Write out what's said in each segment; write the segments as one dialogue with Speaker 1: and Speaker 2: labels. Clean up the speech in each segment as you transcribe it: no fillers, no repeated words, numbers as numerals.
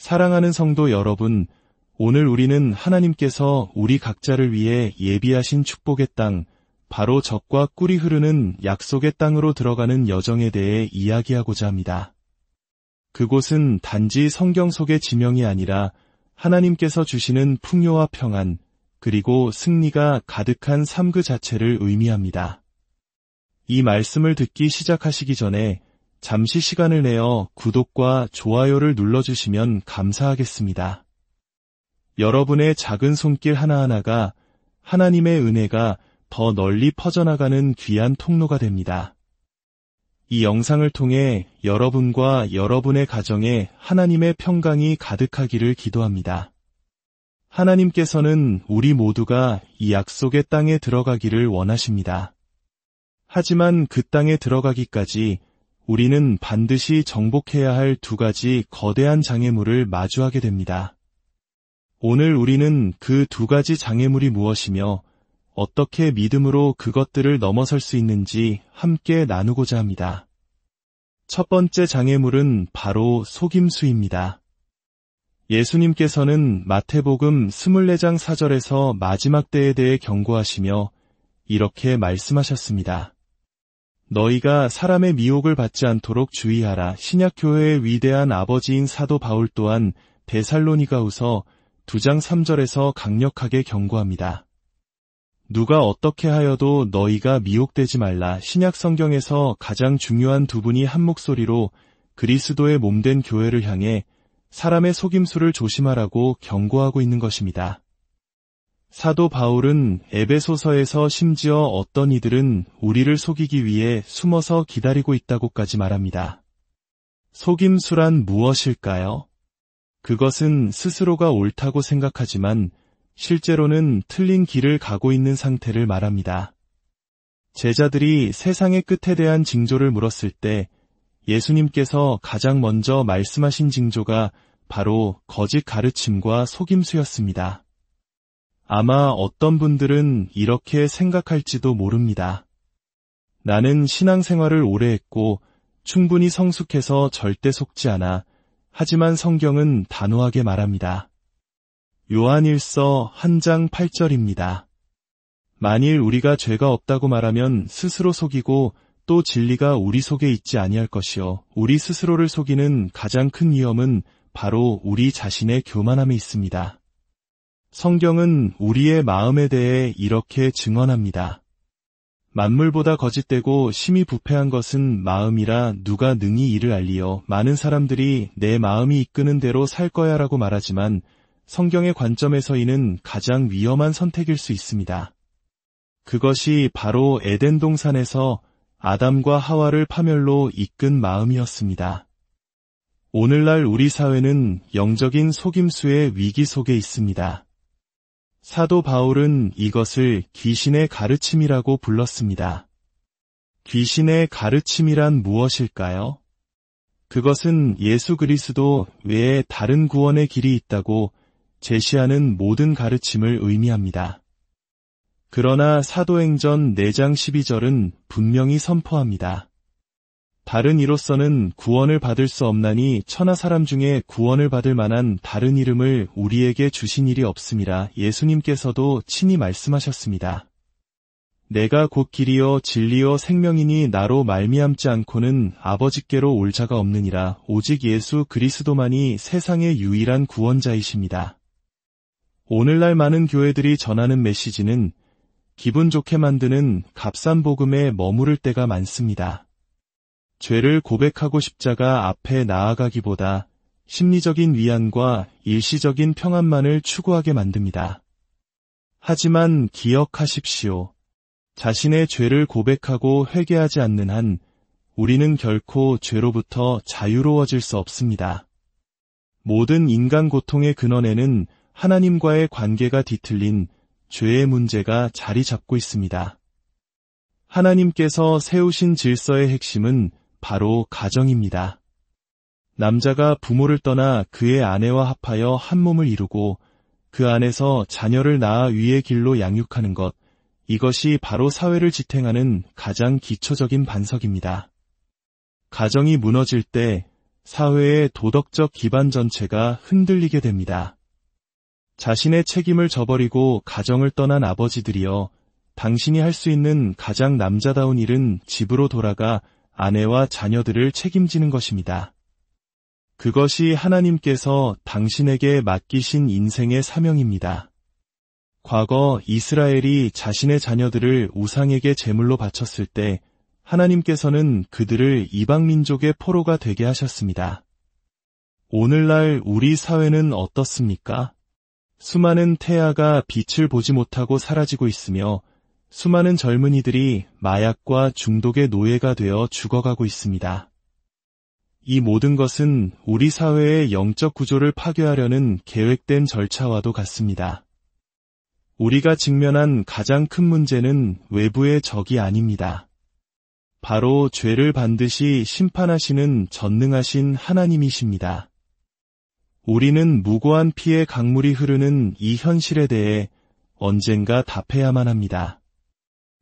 Speaker 1: 사랑하는 성도 여러분, 오늘 우리는 하나님께서 우리 각자를 위해 예비하신 축복의 땅, 바로 젖과 꿀이 흐르는 약속의 땅으로 들어가는 여정에 대해 이야기하고자 합니다. 그곳은 단지 성경 속의 지명이 아니라 하나님께서 주시는 풍요와 평안, 그리고 승리가 가득한 삶 그 자체를 의미합니다. 이 말씀을 듣기 시작하시기 전에 잠시 시간을 내어 구독과 좋아요를 눌러주시면 감사하겠습니다. 여러분의 작은 손길 하나하나가 하나님의 은혜가 더 널리 퍼져나가는 귀한 통로가 됩니다. 이 영상을 통해 여러분과 여러분의 가정에 하나님의 평강이 가득하기를 기도합니다. 하나님께서는 우리 모두가 이 약속의 땅에 들어가기를 원하십니다. 하지만 그 땅에 들어가기까지 우리는 반드시 정복해야 할 두 가지 거대한 장애물을 마주하게 됩니다. 오늘 우리는 그 두 가지 장애물이 무엇이며 어떻게 믿음으로 그것들을 넘어설 수 있는지 함께 나누고자 합니다. 첫 번째 장애물은 바로 속임수입니다. 예수님께서는 마태복음 24장 4절에서 마지막 때에 대해 경고하시며 이렇게 말씀하셨습니다. 너희가 사람의 미혹을 받지 않도록 주의하라. 신약교회의 위대한 아버지인 사도 바울 또한 데살로니가후서 2장 3절에서 강력하게 경고합니다. 누가 어떻게 하여도 너희가 미혹되지 말라. 신약 성경에서 가장 중요한 두 분이 한 목소리로 그리스도의 몸된 교회를 향해 사람의 속임수를 조심하라고 경고하고 있는 것입니다. 사도 바울은 에베소서에서 심지어 어떤 이들은 우리를 속이기 위해 숨어서 기다리고 있다고까지 말합니다. 속임수란 무엇일까요? 그것은 스스로가 옳다고 생각하지만 실제로는 틀린 길을 가고 있는 상태를 말합니다. 제자들이 세상의 끝에 대한 징조를 물었을 때 예수님께서 가장 먼저 말씀하신 징조가 바로 거짓 가르침과 속임수였습니다. 아마 어떤 분들은 이렇게 생각할지도 모릅니다. 나는 신앙생활을 오래 했고 충분히 성숙해서 절대 속지 않아. 하지만 성경은 단호하게 말합니다. 요한일서 1장 8절입니다. 만일 우리가 죄가 없다고 말하면 스스로 속이고 또 진리가 우리 속에 있지 아니할 것이요. 우리 스스로를 속이는 가장 큰 위험은 바로 우리 자신의 교만함에 있습니다. 성경은 우리의 마음에 대해 이렇게 증언합니다. 만물보다 거짓되고 심히 부패한 것은 마음이라 누가 능히 이를 알리요. 많은 사람들이 내 마음이 이끄는 대로 살 거야 라고 말하지만 성경의 관점에서 이는 가장 위험한 선택일 수 있습니다. 그것이 바로 에덴 동산에서 아담과 하와를 파멸로 이끈 마음이었습니다. 오늘날 우리 사회는 영적인 속임수의 위기 속에 있습니다. 사도 바울은 이것을 귀신의 가르침이라고 불렀습니다. 귀신의 가르침이란 무엇일까요? 그것은 예수 그리스도 외에 다른 구원의 길이 있다고 제시하는 모든 가르침을 의미합니다. 그러나 사도행전 4장 12절은 분명히 선포합니다. 다른 이로서는 구원을 받을 수 없나니 천하 사람 중에 구원을 받을 만한 다른 이름을 우리에게 주신 일이 없음이라. 예수님께서도 친히 말씀하셨습니다. 내가 곧 길이요 진리요 생명이니 나로 말미암지 않고는 아버지께로 올 자가 없느니라. 오직 예수 그리스도만이 세상의 유일한 구원자이십니다. 오늘날 많은 교회들이 전하는 메시지는 기분 좋게 만드는 값싼 복음에 머무를 때가 많습니다. 죄를 고백하고 십자가 앞에 나아가기보다 심리적인 위안과 일시적인 평안만을 추구하게 만듭니다. 하지만 기억하십시오. 자신의 죄를 고백하고 회개하지 않는 한 우리는 결코 죄로부터 자유로워질 수 없습니다. 모든 인간 고통의 근원에는 하나님과의 관계가 뒤틀린 죄의 문제가 자리 잡고 있습니다. 하나님께서 세우신 질서의 핵심은 바로 가정입니다. 남자가 부모를 떠나 그의 아내와 합하여 한 몸을 이루고 그 안에서 자녀를 낳아 위의 길로 양육하는 것, 이것이 바로 사회를 지탱하는 가장 기초적인 반석입니다. 가정이 무너질 때 사회의 도덕적 기반 전체가 흔들리게 됩니다. 자신의 책임을 저버리고 가정을 떠난 아버지들이여, 당신이 할 수 있는 가장 남자다운 일은 집으로 돌아가 아내와 자녀들을 책임지는 것입니다. 그것이 하나님께서 당신에게 맡기신 인생의 사명입니다. 과거 이스라엘이 자신의 자녀들을 우상에게 제물로 바쳤을 때 하나님께서는 그들을 이방민족의 포로가 되게 하셨습니다. 오늘날 우리 사회는 어떻습니까? 수많은 태아가 빛을 보지 못하고 사라지고 있으며 수많은 젊은이들이 마약과 중독의 노예가 되어 죽어가고 있습니다. 이 모든 것은 우리 사회의 영적 구조를 파괴하려는 계획된 절차와도 같습니다. 우리가 직면한 가장 큰 문제는 외부의 적이 아닙니다. 바로 죄를 반드시 심판하시는 전능하신 하나님이십니다. 우리는 무고한 피의 강물이 흐르는 이 현실에 대해 언젠가 답해야만 합니다.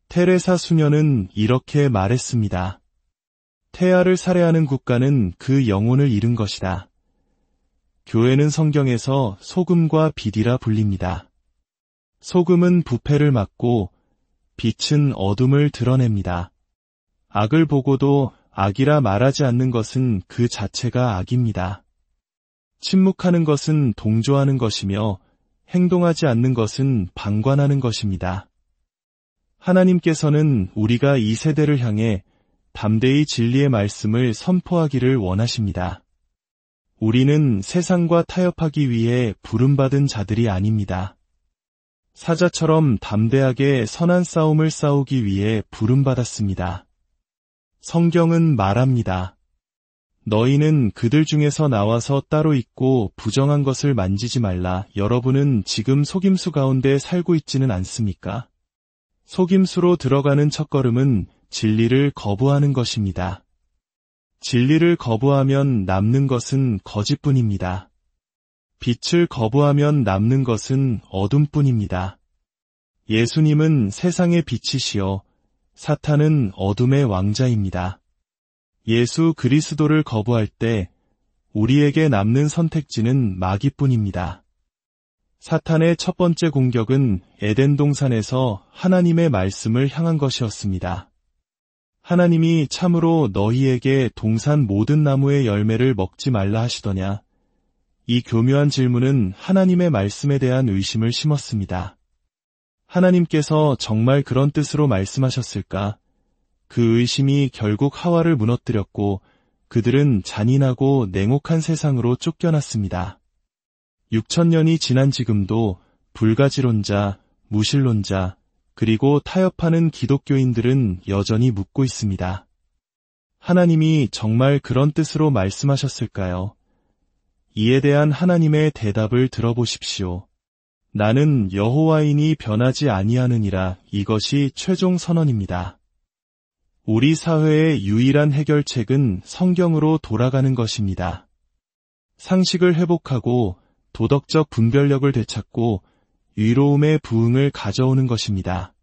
Speaker 1: 테레사 수녀는 이렇게 말했습니다. 태아를 살해하는 국가는 그 영혼을 잃은 것이다. 교회는 성경에서 소금과 빛이라 불립니다. 소금은 부패를 막고 빛은 어둠을 드러냅니다. 악을 보고도 악이라 말하지 않는 것은 그 자체가 악입니다. 침묵하는 것은 동조하는 것이며 행동하지 않는 것은 방관하는 것입니다. 하나님께서는 우리가 이 세대를 향해 담대히 진리의 말씀을 선포하기를 원하십니다. 우리는 세상과 타협하기 위해 부름받은 자들이 아닙니다. 사자처럼 담대하게 선한 싸움을 싸우기 위해 부름받았습니다. 성경은 말합니다. 너희는 그들 중에서 나와서 따로 있고 부정한 것을 만지지 말라. 여러분은 지금 속임수 가운데 살고 있지는 않습니까? 속임수로 들어가는 첫걸음은 진리를 거부하는 것입니다. 진리를 거부하면 남는 것은 거짓뿐입니다. 빛을 거부하면 남는 것은 어둠뿐입니다. 예수님은 세상의 빛이시여 사탄은 어둠의 왕자입니다. 예수 그리스도를 거부할 때 우리에게 남는 선택지는 마귀뿐입니다. 사탄의 첫 번째 공격은 에덴 동산에서 하나님의 말씀을 향한 것이었습니다. 하나님이 참으로 너희에게 동산 모든 나무의 열매를 먹지 말라 하시더냐? 이 교묘한 질문은 하나님의 말씀에 대한 의심을 심었습니다. 하나님께서 정말 그런 뜻으로 말씀하셨을까? 그 의심이 결국 하와를 무너뜨렸고 그들은 잔인하고 냉혹한 세상으로 쫓겨났습니다. 6,000년이 지난 지금도 불가지론자, 무신론자, 그리고 타협하는 기독교인들은 여전히 묻고 있습니다. 하나님이 정말 그런 뜻으로 말씀하셨을까요? 이에 대한 하나님의 대답을 들어보십시오. 나는 여호와이니 변하지 아니하느니라. 이것이 최종 선언입니다. 우리 사회의 유일한 해결책은 성경으로 돌아가는 것입니다. 상식을 회복하고 도덕적 분별력을 되찾고 위로움의 부흥을 가져오는 것입니다.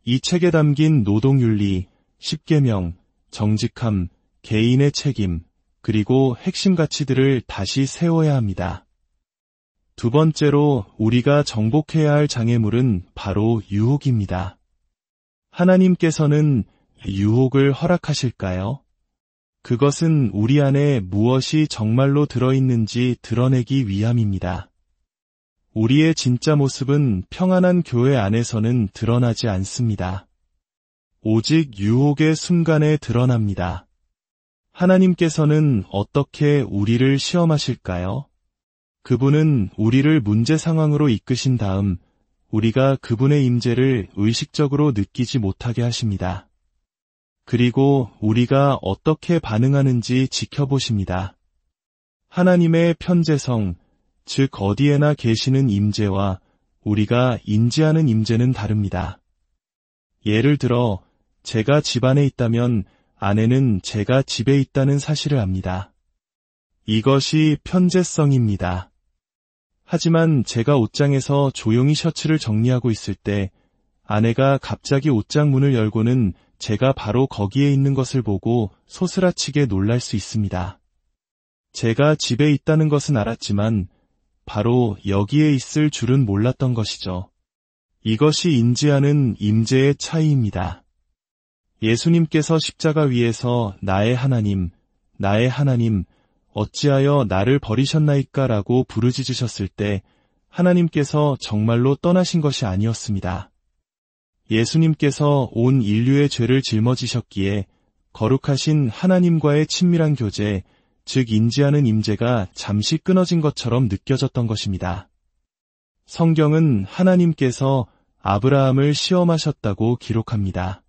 Speaker 1: 이 책에 담긴 노동윤리, 십계명, 정직함, 개인의 책임, 그리고 핵심 가치들을 다시 세워야 합니다. 두 번째로 우리가 정복해야 할 장애물은 바로 유혹입니다. 하나님께서는 유혹을 허락하실까요? 그것은 우리 안에 무엇이 정말로 들어있는지 드러내기 위함입니다. 우리의 진짜 모습은 평안한 교회 안에서는 드러나지 않습니다. 오직 유혹의 순간에 드러납니다. 하나님께서는 어떻게 우리를 시험하실까요? 그분은 우리를 문제 상황으로 이끄신 다음 우리가 그분의 임재를 의식적으로 느끼지 못하게 하십니다. 그리고 우리가 어떻게 반응하는지 지켜보십니다. 하나님의 편재성, 즉 어디에나 계시는 임재와 우리가 인지하는 임재는 다릅니다. 예를 들어 제가 집안에 있다면 아내는 제가 집에 있다는 사실을 압니다. 이것이 편재성입니다. 하지만 제가 옷장에서 조용히 셔츠를 정리하고 있을 때 아내가 갑자기 옷장 문을 열고는 제가 바로 거기에 있는 것을 보고 소스라치게 놀랄 수 있습니다. 제가 집에 있다는 것은 알았지만 바로 여기에 있을 줄은 몰랐던 것이죠. 이것이 인지하는 임재의 차이입니다. 예수님께서 십자가 위에서 나의 하나님, 어찌하여 나를 버리셨나이까 라고 부르짖으셨을 때 하나님께서 정말로 떠나신 것이 아니었습니다. 예수님께서 온 인류의 죄를 짊어지셨기에 거룩하신 하나님과의 친밀한 교제, 즉 인지하는 임재가 잠시 끊어진 것처럼 느껴졌던 것입니다. 성경은 하나님께서 아브라함을 시험하셨다고 기록합니다.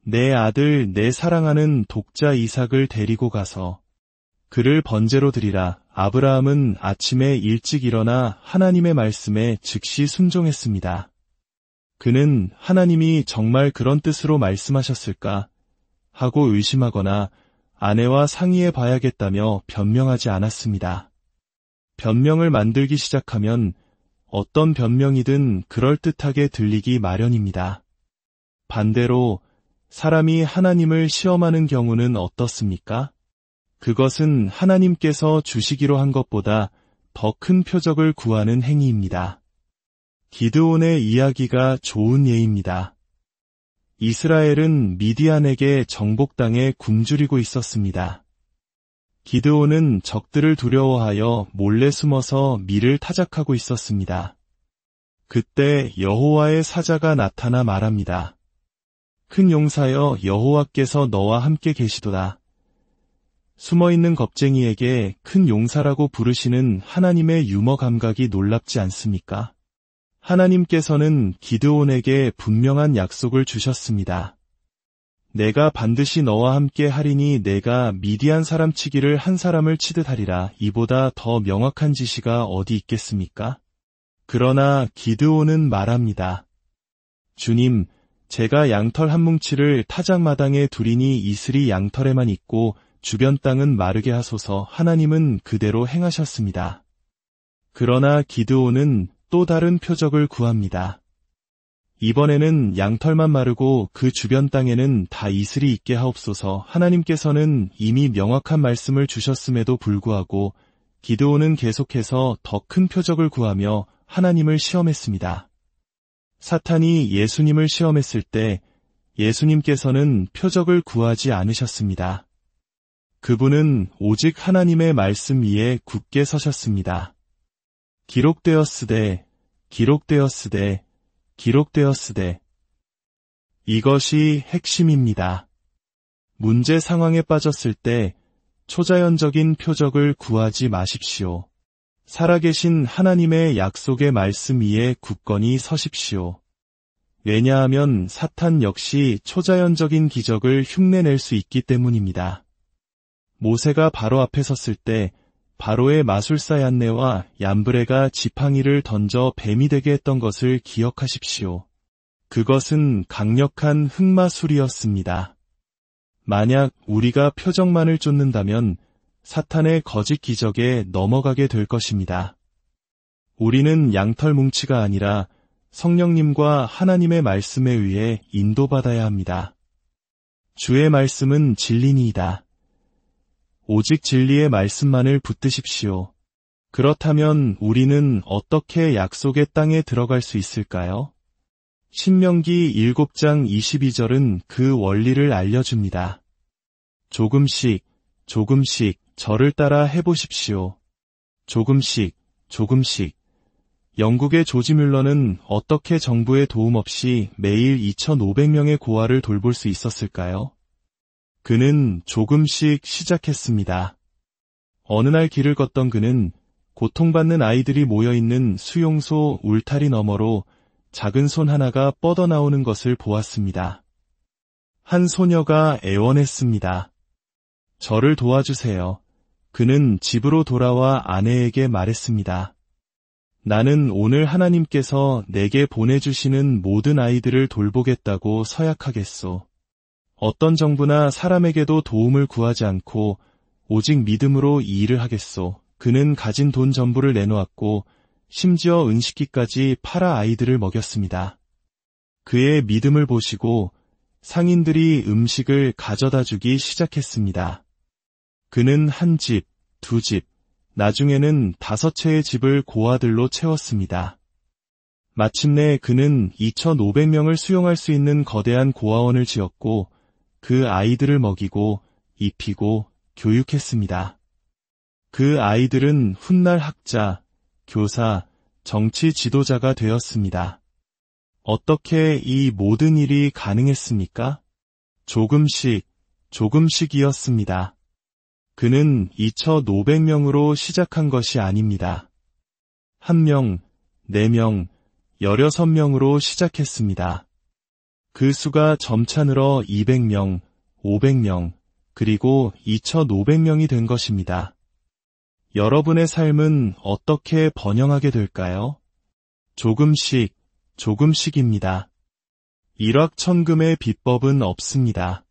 Speaker 1: 내 아들, 내 사랑하는 독자 이삭을 데리고 가서 그를 번제로 드리라. 아브라함은 아침에 일찍 일어나 하나님의 말씀에 즉시 순종했습니다. 그는 하나님이 정말 그런 뜻으로 말씀하셨을까 하고 의심하거나 아내와 상의해 봐야겠다며 변명하지 않았습니다. 변명을 만들기 시작하면 어떤 변명이든 그럴듯하게 들리기 마련입니다. 반대로 사람이 하나님을 시험하는 경우는 어떻습니까? 그것은 하나님께서 주시기로 한 것보다 더 큰 표적을 구하는 행위입니다. 기드온의 이야기가 좋은 예입니다. 이스라엘은 미디안에게 정복당해 굶주리고 있었습니다. 기드온은 적들을 두려워하여 몰래 숨어서 밀을 타작하고 있었습니다. 그때 여호와의 사자가 나타나 말합니다. 큰 용사여, 여호와께서 너와 함께 계시도다. 숨어있는 겁쟁이에게 큰 용사라고 부르시는 하나님의 유머 감각이 놀랍지 않습니까? 하나님께서는 기드온에게 분명한 약속을 주셨습니다. 내가 반드시 너와 함께 하리니 내가 미디안 사람 치기를 한 사람을 치듯 하리라. 이보다 더 명확한 지시가 어디 있겠습니까? 그러나 기드온은 말합니다. 주님, 제가 양털 한 뭉치를 타작마당에 두리니 이슬이 양털에만 있고 주변 땅은 마르게 하소서. 하나님은 그대로 행하셨습니다. 그러나 기드온은 또 다른 표적을 구합니다. 이번에는 양털만 마르고 그 주변 땅에는 다 이슬이 있게 하옵소서. 하나님께서는 이미 명확한 말씀을 주셨음에도 불구하고 기드온은 계속해서 더 큰 표적을 구하며 하나님을 시험했습니다. 사탄이 예수님을 시험했을 때 예수님께서는 표적을 구하지 않으셨습니다. 그분은 오직 하나님의 말씀 위에 굳게 서셨습니다. 기록되었으되, 기록되었으되, 기록되었으되. 이것이 핵심입니다. 문제 상황에 빠졌을 때 초자연적인 표적을 구하지 마십시오. 살아계신 하나님의 약속의 말씀 위에 굳건히 서십시오. 왜냐하면 사탄 역시 초자연적인 기적을 흉내낼 수 있기 때문입니다. 모세가 바로 앞에 섰을 때 바로의 마술사 얀네와 얀브레가 지팡이를 던져 뱀이 되게 했던 것을 기억하십시오. 그것은 강력한 흑마술이었습니다. 만약 우리가 표적만을 쫓는다면 사탄의 거짓 기적에 넘어가게 될 것입니다. 우리는 양털 뭉치가 아니라 성령님과 하나님의 말씀에 의해 인도받아야 합니다. 주의 말씀은 진리니이다. 오직 진리의 말씀만을 붙드십시오. 그렇다면 우리는 어떻게 약속의 땅에 들어갈 수 있을까요? 신명기 7장 22절은 그 원리를 알려줍니다. 조금씩, 조금씩 저를 따라 해보십시오. 조금씩, 조금씩. 영국의 조지 뮬러는 어떻게 정부의 도움 없이 매일 2,500명의 고아를 돌볼 수 있었을까요? 그는 조금씩 시작했습니다. 어느 날 길을 걷던 그는 고통받는 아이들이 모여있는 수용소 울타리 너머로 작은 손 하나가 뻗어나오는 것을 보았습니다. 한 소녀가 애원했습니다. 저를 도와주세요. 그는 집으로 돌아와 아내에게 말했습니다. 나는 오늘 하나님께서 내게 보내주시는 모든 아이들을 돌보겠다고 서약하겠소. 어떤 정부나 사람에게도 도움을 구하지 않고 오직 믿음으로 이 일을 하겠소. 그는 가진 돈 전부를 내놓았고 심지어 은식기까지 팔아 아이들을 먹였습니다. 그의 믿음을 보시고 상인들이 음식을 가져다 주기 시작했습니다. 그는 한 집, 2집, 나중에는 5채의 집을 고아들로 채웠습니다. 마침내 그는 2,500명을 수용할 수 있는 거대한 고아원을 지었고 그 아이들을 먹이고 입히고 교육했습니다. 그 아이들은 훗날 학자, 교사, 정치 지도자가 되었습니다. 어떻게 이 모든 일이 가능했습니까? 조금씩이었습니다. 그는 2,500명으로 시작한 것이 아닙니다. 1명, 4명, 16명으로 시작했습니다. 그 수가 점차 늘어 200명, 500명, 그리고 2,500명이 된 것입니다. 여러분의 삶은 어떻게 번영하게 될까요? 조금씩입니다. 일확천금의 비법은 없습니다.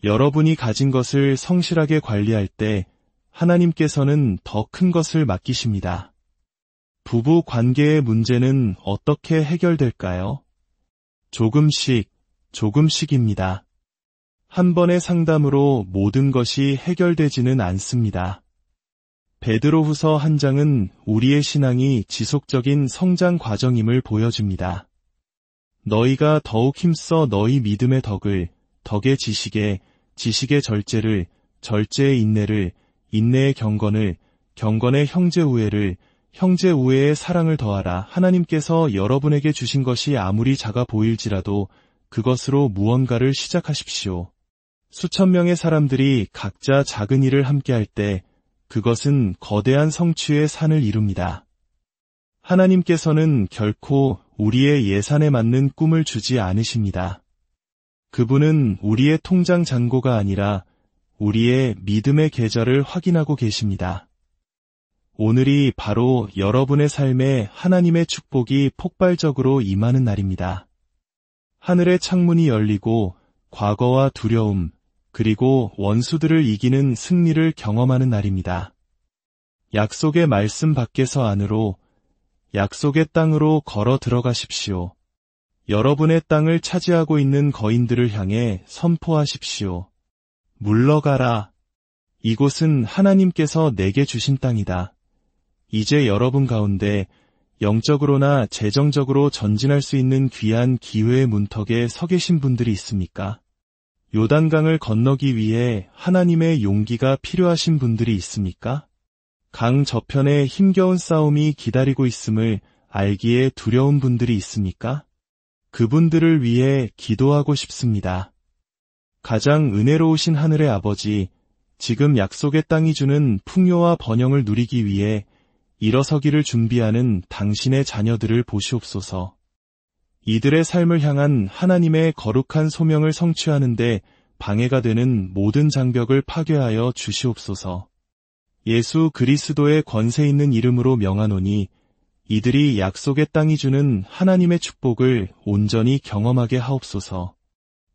Speaker 1: 여러분이 가진 것을 성실하게 관리할 때 하나님께서는 더 큰 것을 맡기십니다. 부부 관계의 문제는 어떻게 해결될까요? 조금씩입니다. 한 번의 상담으로 모든 것이 해결되지는 않습니다. 베드로후서 1장은 우리의 신앙이 지속적인 성장 과정임을 보여줍니다. 너희가 더욱 힘써 너희 믿음의 덕의 지식에, 지식의 절제를, 절제의 인내를, 인내의 경건을, 경건의 형제 우애를, 형제 우애의 사랑을 더하라. 하나님께서 여러분에게 주신 것이 아무리 작아 보일지라도 그것으로 무언가를 시작하십시오. 수천 명의 사람들이 각자 작은 일을 함께할 때 그것은 거대한 성취의 산을 이룹니다. 하나님께서는 결코 우리의 예산에 맞는 꿈을 주지 않으십니다. 그분은 우리의 통장 잔고가 아니라 우리의 믿음의 계절을 확인하고 계십니다. 오늘이 바로 여러분의 삶에 하나님의 축복이 폭발적으로 임하는 날입니다. 하늘의 창문이 열리고 과거와 두려움, 그리고 원수들을 이기는 승리를 경험하는 날입니다. 약속의 말씀 밖에서 안으로, 약속의 땅으로 걸어 들어가십시오. 여러분의 땅을 차지하고 있는 거인들을 향해 선포하십시오. 물러가라. 이곳은 하나님께서 내게 주신 땅이다. 이제 여러분 가운데 영적으로나 재정적으로 전진할 수 있는 귀한 기회의 문턱에 서 계신 분들이 있습니까? 요단강을 건너기 위해 하나님의 용기가 필요하신 분들이 있습니까? 강 저편에 힘겨운 싸움이 기다리고 있음을 알기에 두려운 분들이 있습니까? 그분들을 위해 기도하고 싶습니다. 가장 은혜로우신 하늘의 아버지, 지금 약속의 땅이 주는 풍요와 번영을 누리기 위해 일어서기를 준비하는 당신의 자녀들을 보시옵소서. 이들의 삶을 향한 하나님의 거룩한 소명을 성취하는데 방해가 되는 모든 장벽을 파괴하여 주시옵소서. 예수 그리스도의 권세 있는 이름으로 명하노니 이들이 약속의 땅이 주는 하나님의 축복을 온전히 경험하게 하옵소서.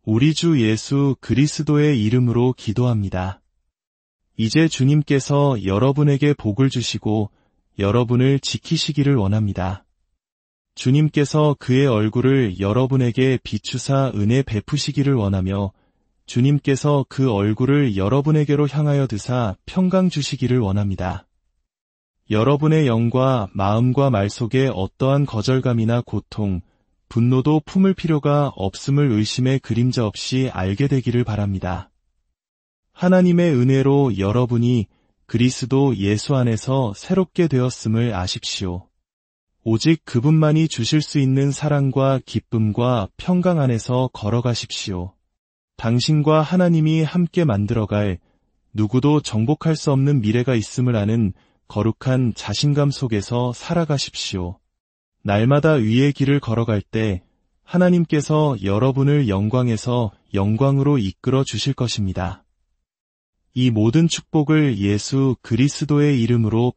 Speaker 1: 우리 주 예수 그리스도의 이름으로 기도합니다. 이제 주님께서 여러분에게 복을 주시고 여러분을 지키시기를 원합니다. 주님께서 그의 얼굴을 여러분에게 비추사 은혜 베푸시기를 원하며 주님께서 그 얼굴을 여러분에게로 향하여 드사 평강 주시기를 원합니다. 여러분의 영과 마음과 말 속에 어떠한 거절감이나 고통, 분노도 품을 필요가 없음을 의심의 그림자 없이 알게 되기를 바랍니다. 하나님의 은혜로 여러분이 그리스도 예수 안에서 새롭게 되었음을 아십시오. 오직 그분만이 주실 수 있는 사랑과 기쁨과 평강 안에서 걸어가십시오. 당신과 하나님이 함께 만들어갈 누구도 정복할 수 없는 미래가 있음을 아는 거룩한 자신감 속에서 살아가십시오. 날마다 위의 길을 걸어갈 때 하나님께서 여러분을 영광에서 영광으로 이끌어 주실 것입니다. 이 모든 축복을 예수 그리스도의 이름으로